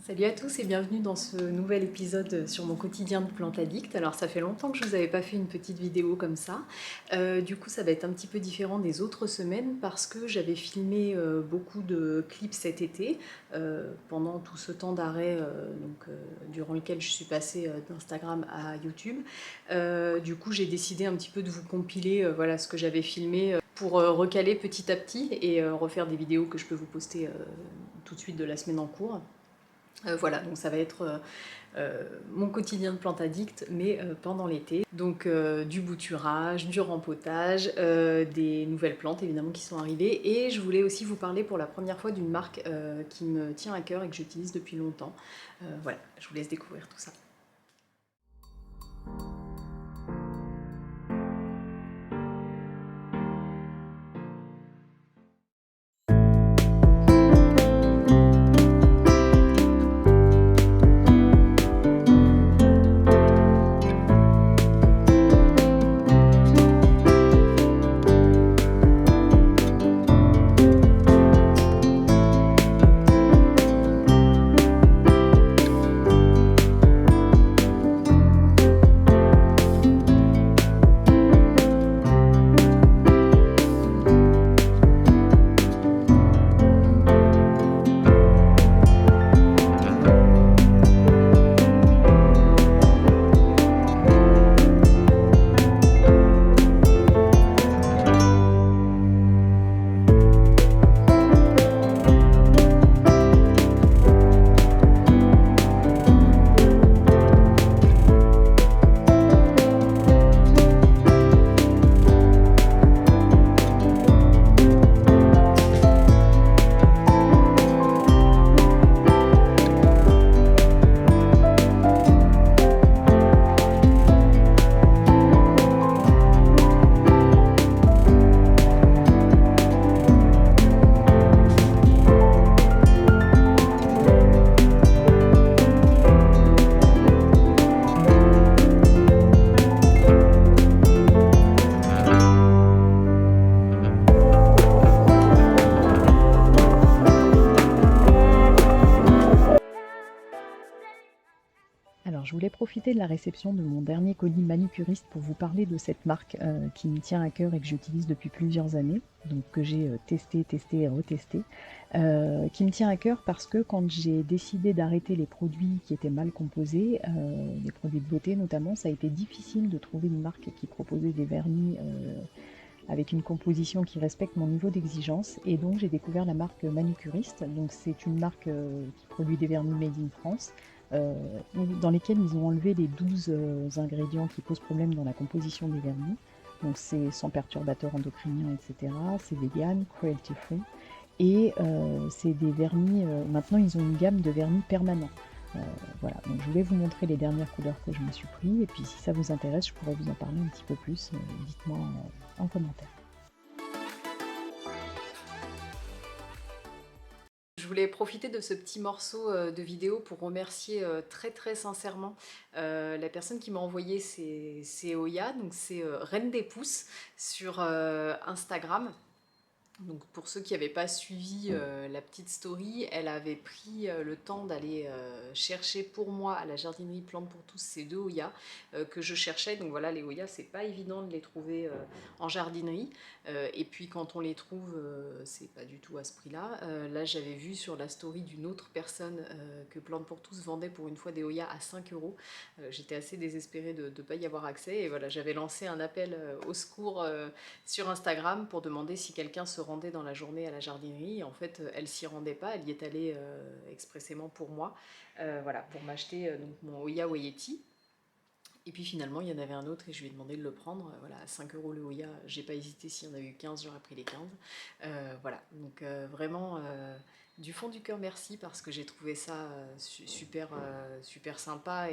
Salut à tous et bienvenue dans ce nouvel épisode sur mon quotidien de plante addict. Alors ça fait longtemps que je vous avais pas fait une petite vidéo comme ça. Du coup ça va être un petit peu différent des autres semaines parce que j'avais filmé beaucoup de clips cet été pendant tout ce temps d'arrêt durant lequel je suis passée d'Instagram à YouTube. Du coup j'ai décidé un petit peu de vous compiler voilà, ce que j'avais filmé pour recaler petit à petit et refaire des vidéos que je peux vous poster tout de suite de la semaine en cours. Voilà, donc ça va être mon quotidien de plante addict, mais pendant l'été. Donc du bouturage, du rempotage, des nouvelles plantes évidemment qui sont arrivées. Et je voulais aussi vous parler pour la première fois d'une marque qui me tient à cœur et que j'utilise depuis longtemps. Voilà, je vous laisse découvrir tout ça. Alors, je voulais profiter de la réception de mon dernier colis manucuriste pour vous parler de cette marque qui me tient à cœur et que j'utilise depuis plusieurs années, donc que j'ai testé et retesté, qui me tient à cœur parce que quand j'ai décidé d'arrêter les produits qui étaient mal composés, les produits de beauté notamment, ça a été difficile de trouver une marque qui proposait des vernis avec une composition qui respecte mon niveau d'exigence, et donc j'ai découvert la marque Manucuriste. Donc c'est une marque qui produit des vernis made in France, euh, dans lesquels ils ont enlevé les 12 ingrédients qui posent problème dans la composition des vernis. Donc c'est sans perturbateurs endocriniens, etc. C'est vegan, cruelty free. Et c'est des vernis, maintenant ils ont une gamme de vernis permanents. Euh, voilà, donc je voulais vous montrer les dernières couleurs que je me suis pris, et puis si ça vous intéresse, je pourrais vous en parler un petit peu plus, dites-moi en commentaire. Je voulais profiter de ce petit morceau de vidéo pour remercier très sincèrement la personne qui m'a envoyé ces Oya, donc c'est Reine des Pousses sur Instagram. Donc pour ceux qui n'avaient pas suivi la petite story, elle avait pris le temps d'aller chercher pour moi à la jardinerie Plantes pour tous ces deux Oyas que je cherchais. Donc voilà, les Oyas, c'est pas évident de les trouver en jardinerie. Et puis quand on les trouve, c'est pas du tout à ce prix-là. Là, j'avais vu sur la story d'une autre personne que Plantes pour tous vendait pour une fois des Oyas à 5 euros. J'étais assez désespérée de ne pas y avoir accès. Et voilà, j'avais lancé un appel au secours sur Instagram pour demander si quelqu'un se rendait dans la journée à la jardinerie. En fait, elle s'y rendait pas, elle y est allée expressément pour moi, voilà, pour m'acheter donc mon Oya Wayeti. Et puis finalement, il y en avait un autre et je lui ai demandé de le prendre. Voilà, à 5 euros le Oya, j'ai pas hésité, s'il y en a eu 15, j'aurais pris les 15. Voilà, donc vraiment du fond du cœur, merci parce que j'ai trouvé ça super sympa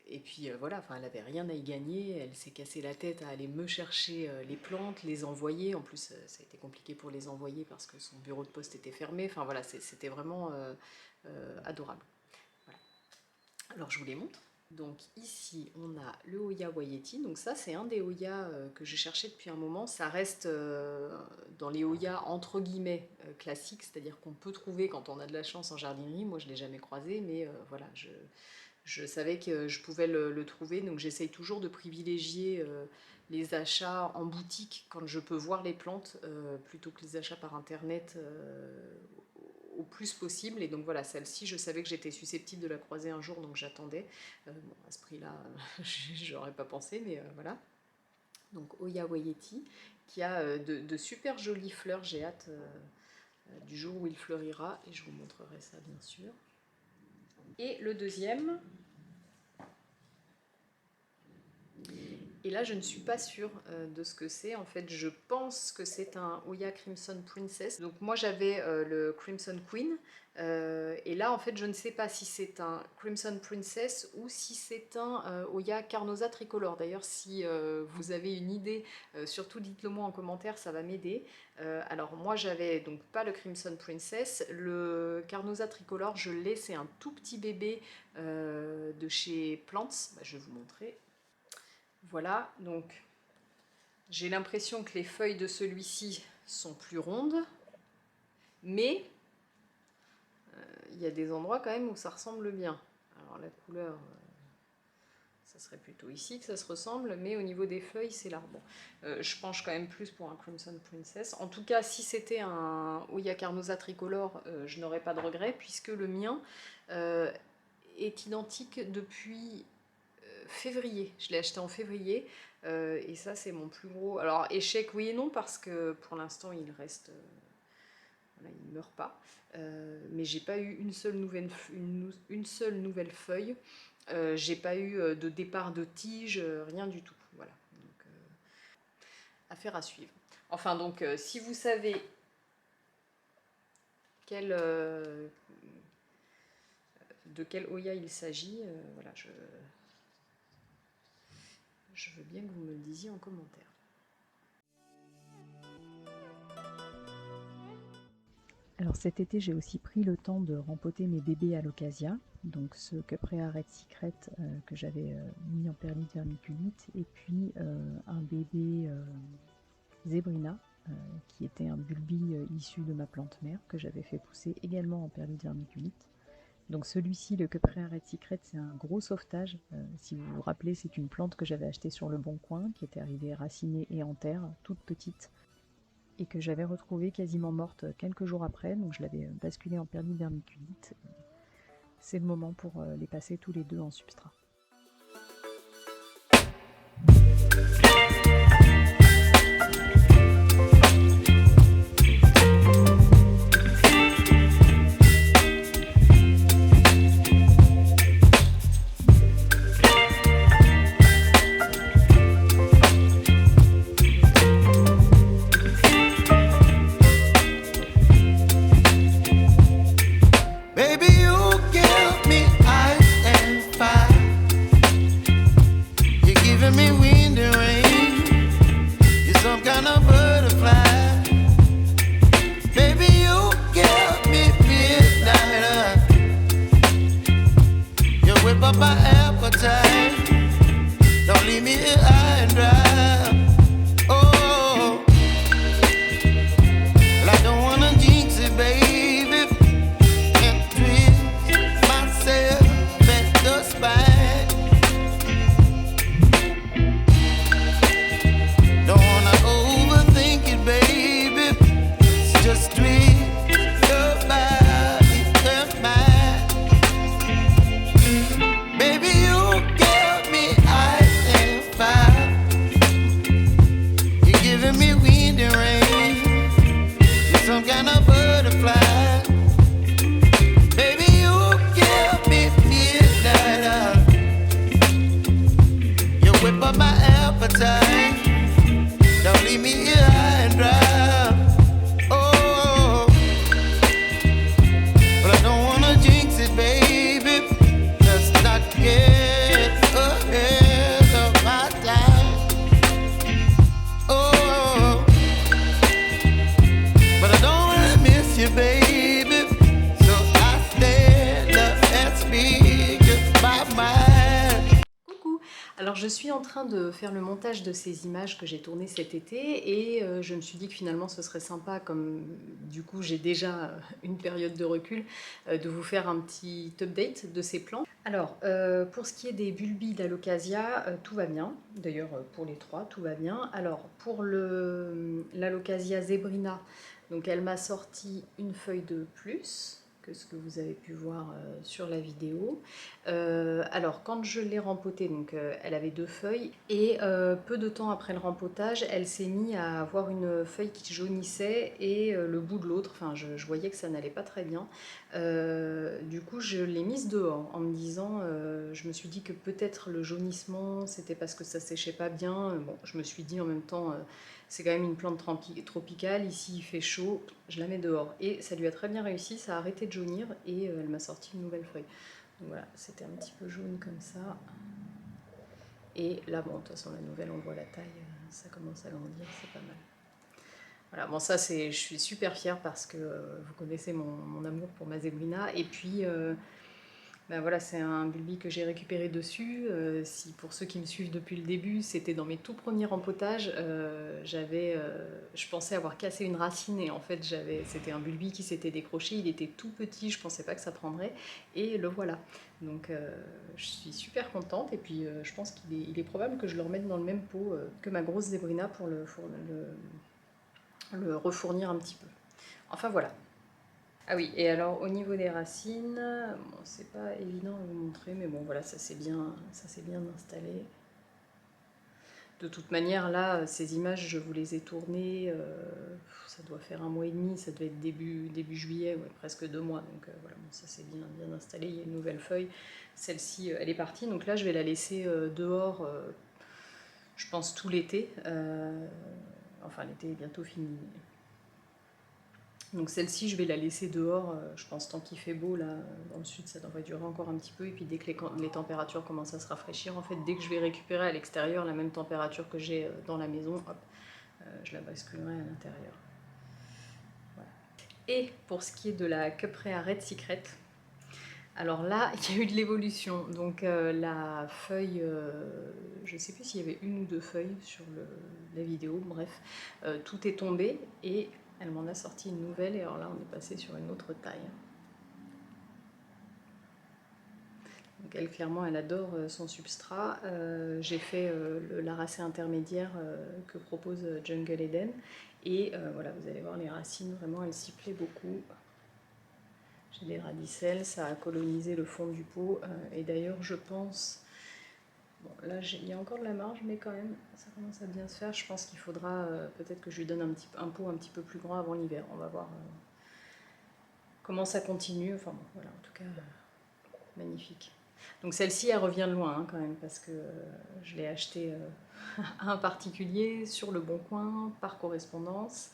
et puis voilà, enfin, elle avait rien à y gagner, elle s'est cassé la tête à aller me chercher les plantes, les envoyer. En plus, ça a été compliqué pour les envoyer parce que son bureau de poste était fermé. Enfin voilà, c'était vraiment adorable. Voilà. Alors je vous les montre. Donc ici, on a le Oya Wayeti. Donc ça, c'est un des Oyas que je cherchais depuis un moment. Ça reste dans les Oyas entre guillemets classiques, c'est-à-dire qu'on peut trouver quand on a de la chance en jardinerie. Moi, je ne l'ai jamais croisé, mais voilà, je savais que je pouvais le trouver. Donc j'essaye toujours de privilégier les achats en boutique quand je peux voir les plantes plutôt que les achats par internet au plus possible. Et donc voilà, celle-ci, je savais que j'étais susceptible de la croiser un jour, donc j'attendais. Bon, à ce prix-là, j'aurais pas pensé, mais voilà. Donc Oya Wayeti, qui a de super jolies fleurs. J'ai hâte du jour où il fleurira, et je vous montrerai ça bien sûr. Et le deuxième, et là je ne suis pas sûre de ce que c'est. En fait, je pense que c'est un Oya Crimson Princess. Donc moi j'avais le Crimson Queen, et là en fait je ne sais pas si c'est un Crimson Princess ou si c'est un Oya Carnosa tricolore. D'ailleurs, si vous avez une idée, surtout dites-le moi en commentaire, ça va m'aider. Alors moi j'avais donc pas le Crimson Princess, le Carnosa tricolore je l'ai, c'est un tout petit bébé de chez Plants. Je vais vous montrer. Voilà, donc j'ai l'impression que les feuilles de celui-ci sont plus rondes, mais il y a des endroits quand même où ça ressemble bien. Alors la couleur, ça serait plutôt ici que ça se ressemble, mais au niveau des feuilles, c'est là. Bon, je penche quand même plus pour un Crimson Princess. En tout cas, si c'était un Oya Carnosa tricolore, je n'aurais pas de regret, puisque le mien est identique depuis février. Je l'ai acheté en février, et ça c'est mon plus gros... Alors échec oui et non, parce que pour l'instant il reste... voilà, il ne meurt pas. Mais j'ai pas eu une seule nouvelle feuille. J'ai pas eu de départ de tige, rien du tout. Voilà. Donc, affaire à suivre. Enfin donc, si vous savez de quel Oya il s'agit, voilà, je veux bien que vous me le disiez en commentaire. Alors cet été, j'ai aussi pris le temps de rempoter mes bébés Alocasia, donc ce Cupreae Red Secret que j'avais mis en perlite vermiculite, et puis un bébé Zebrina, qui était un bulbi issu de ma plante mère, que j'avais fait pousser également en perlite vermiculite. Donc celui-ci, le Cupreae Red Secret, c'est un gros sauvetage. Si vous vous rappelez, c'est une plante que j'avais achetée sur le Bon Coin, qui était arrivée racinée et en terre, toute petite, et que j'avais retrouvée quasiment morte quelques jours après, donc je l'avais basculée en perlite vermiculite. C'est le moment pour les passer tous les deux en substrat. Baby, you give me ice and fire. je suis en train de faire le montage de ces images que j'ai tournées cet été et je me suis dit que finalement ce serait sympa, comme du coup j'ai déjà une période de recul, de vous faire un petit update de ces plants. Alors, pour ce qui est des bulbilles d'Alocasia, tout va bien. D'ailleurs, pour les trois, tout va bien. Alors, pour l'Alocasia zebrina, donc elle m'a sorti une feuille de plus que ce que vous avez pu voir sur la vidéo. Alors quand je l'ai rempotée, donc elle avait 2 feuilles et peu de temps après le rempotage, elle s'est mise à avoir une feuille qui jaunissait et le bout de l'autre, enfin je voyais que ça n'allait pas très bien. Du coup je l'ai mise dehors en me disant, je me suis dit que peut-être le jaunissement c'était parce que ça séchait pas bien. Bon, je me suis dit en même temps, c'est quand même une plante tropicale, ici il fait chaud, je la mets dehors. Et ça lui a très bien réussi, ça a arrêté de jaunir et elle m'a sorti une nouvelle feuille. Donc voilà, c'était un petit peu jaune comme ça. Et là, bon, de toute façon, la nouvelle, on voit la taille, ça commence à grandir, c'est pas mal. Voilà, bon ça, je suis super fière parce que vous connaissez mon amour pour ma zebrina. Et puis, ben voilà, c'est un bulbi que j'ai récupéré dessus. Si pour ceux qui me suivent depuis le début, c'était dans mes tout premiers rempotages. Je pensais avoir cassé une racine et en fait c'était un bulbi qui s'était décroché. Il était tout petit, je pensais pas que ça prendrait et le voilà. Donc je suis super contente et puis je pense qu'il est probable que je le remette dans le même pot que ma grosse zébrina pour le refournir un petit peu. Enfin voilà. Ah oui, et alors au niveau des racines, bon, c'est pas évident à vous montrer, mais bon voilà, ça s'est bien installé. De toute manière, là, ces images, je vous les ai tournées, ça doit faire 1 mois et demi, ça devait être début juillet, ouais, presque 2 mois, donc voilà, bon, ça s'est bien installé, il y a une nouvelle feuille, celle-ci, elle est partie, donc là, je vais la laisser dehors, je pense tout l'été, enfin l'été est bientôt fini. Donc celle-ci, je vais la laisser dehors, je pense tant qu'il fait beau, là, dans le sud, ça devrait durer encore un petit peu. Et puis dès que les températures commencent à se rafraîchir, en fait, dès que je vais récupérer à l'extérieur la même température que j'ai dans la maison, hop, je la basculerai à l'intérieur. Voilà. Et pour ce qui est de la Cuprea Red Secret, alors là, il y a eu de l'évolution. Donc la feuille, je ne sais plus s'il y avait 1 ou 2 feuilles sur la vidéo, bref, tout est tombé et elle m'en a sorti une nouvelle et alors là on est passé sur une autre taille. Donc elle clairement elle adore son substrat. J'ai fait le lacet intermédiaire que propose Jungle Eden et voilà, vous allez voir les racines, vraiment elles s'y plaisent beaucoup. J'ai des radicelles, ça a colonisé le fond du pot et d'ailleurs je pense, bon là il y a encore de la marge mais quand même ça commence à bien se faire. Je pense qu'il faudra peut-être que je lui donne un pot un petit peu plus grand avant l'hiver, on va voir comment ça continue. Enfin bon voilà, en tout cas magnifique. Donc celle-ci elle revient de loin hein, quand même parce que je l'ai achetée à un particulier sur le Bon Coin par correspondance.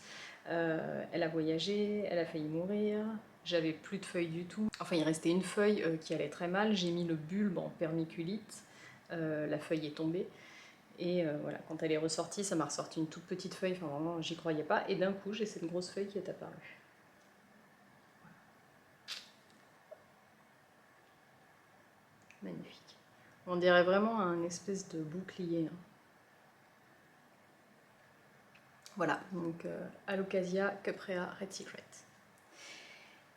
Elle a voyagé, elle a failli mourir. J'avais plus de feuilles du tout. Enfin, il restait une feuille qui allait très mal. J'ai mis le bulbe en permiculite. La feuille est tombée. Et voilà, quand elle est ressortie, ça m'a ressorti une toute petite feuille. Enfin, vraiment, j'y croyais pas. Et d'un coup, j'ai cette grosse feuille qui est apparue. Voilà. Magnifique. On dirait vraiment un espèce de bouclier. Hein. Voilà, donc Alocasia Cuprea Red Secret.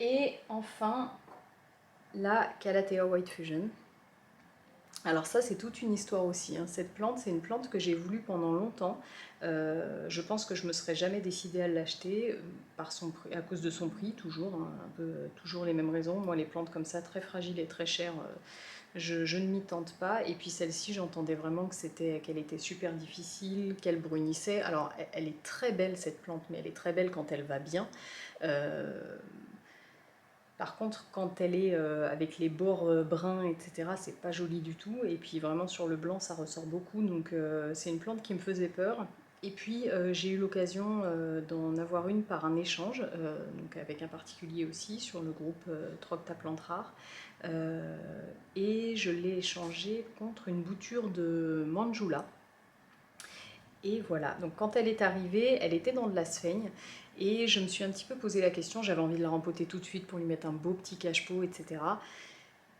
Et enfin, la Calathea White Fusion. Alors ça, c'est toute une histoire aussi. Hein. Cette plante, c'est une plante que j'ai voulu pendant longtemps. Je pense que je ne me serais jamais décidée à l'acheter à cause de son prix, toujours. Hein, un peu toujours les mêmes raisons. Moi, les plantes comme ça, très fragiles et très chères, je ne m'y tente pas. Et puis celle-ci, j'entendais vraiment qu'elle était super difficile, qu'elle brunissait. Alors, elle est très belle cette plante, mais elle est très belle quand elle va bien. Par contre, quand elle est avec les bords bruns, etc., c'est pas joli du tout. Et puis vraiment sur le blanc, ça ressort beaucoup. Donc c'est une plante qui me faisait peur. Et puis j'ai eu l'occasion d'en avoir une par un échange, donc avec un particulier aussi, sur le groupe Trocta Plantes Rares. Et je l'ai échangée contre une bouture de Manjula. Et voilà, donc quand elle est arrivée, elle était dans de la sphaigne. Et je me suis un petit peu posé la question, j'avais envie de la rempoter tout de suite pour lui mettre un beau petit cache-pot, etc.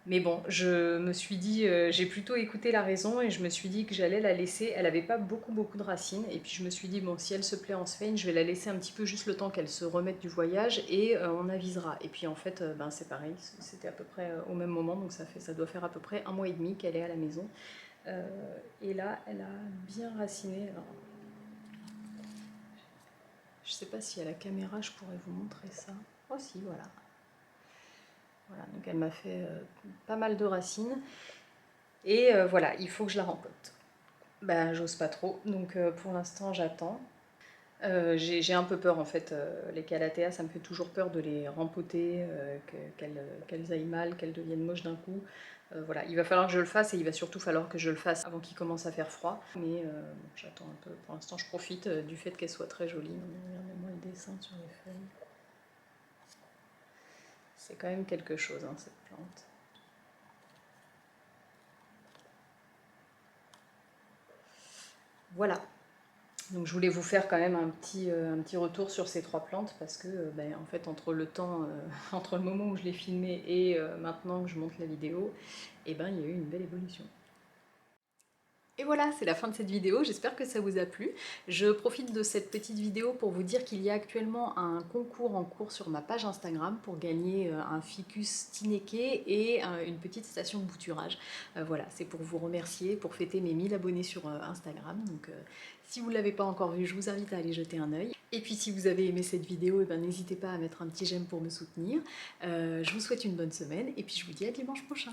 Mais bon, je me suis dit, j'ai plutôt écouté la raison et je me suis dit que j'allais la laisser. Elle n'avait pas beaucoup de racines et puis je me suis dit, bon, si elle se plaît en Sphène, je vais la laisser un petit peu juste le temps qu'elle se remette du voyage et on avisera. Et puis en fait, ben, c'est pareil, c'était à peu près au même moment, donc ça doit faire à peu près 1 mois et demi qu'elle est à la maison. Et là, elle a bien raciné. Alors, je sais pas si à la caméra je pourrais vous montrer ça. Oh si, voilà. Voilà, donc elle m'a fait pas mal de racines. Et voilà, il faut que je la rempote. Ben, j'ose pas trop, donc pour l'instant j'attends. J'ai un peu peur en fait, les calatéas, ça me fait toujours peur de les rempoter, qu'elles aillent mal, qu'elles deviennent moches d'un coup. Voilà, il va falloir que je le fasse et il va surtout falloir que je le fasse avant qu'il commence à faire froid. Mais bon, j'attends un peu, pour l'instant je profite du fait qu'elle soit très jolie. Regardez-moi le dessin sur les feuilles. C'est quand même quelque chose, hein, cette plante. Voilà. Donc je voulais vous faire quand même un petit retour sur ces 3 plantes parce que ben, en fait entre le temps, entre le moment où je l'ai filmé et maintenant que je monte la vidéo, et ben, il y a eu une belle évolution. Et voilà, c'est la fin de cette vidéo, j'espère que ça vous a plu. Je profite de cette petite vidéo pour vous dire qu'il y a actuellement un concours en cours sur ma page Instagram pour gagner un ficus tinéké et une petite station de bouturage. Voilà, c'est pour vous remercier, pour fêter mes 1000 abonnés sur Instagram. Donc si vous ne l'avez pas encore vu, je vous invite à aller jeter un œil. Et puis si vous avez aimé cette vidéo, eh ben, n'hésitez pas à mettre un petit j'aime pour me soutenir. Je vous souhaite une bonne semaine et puis je vous dis à dimanche prochain.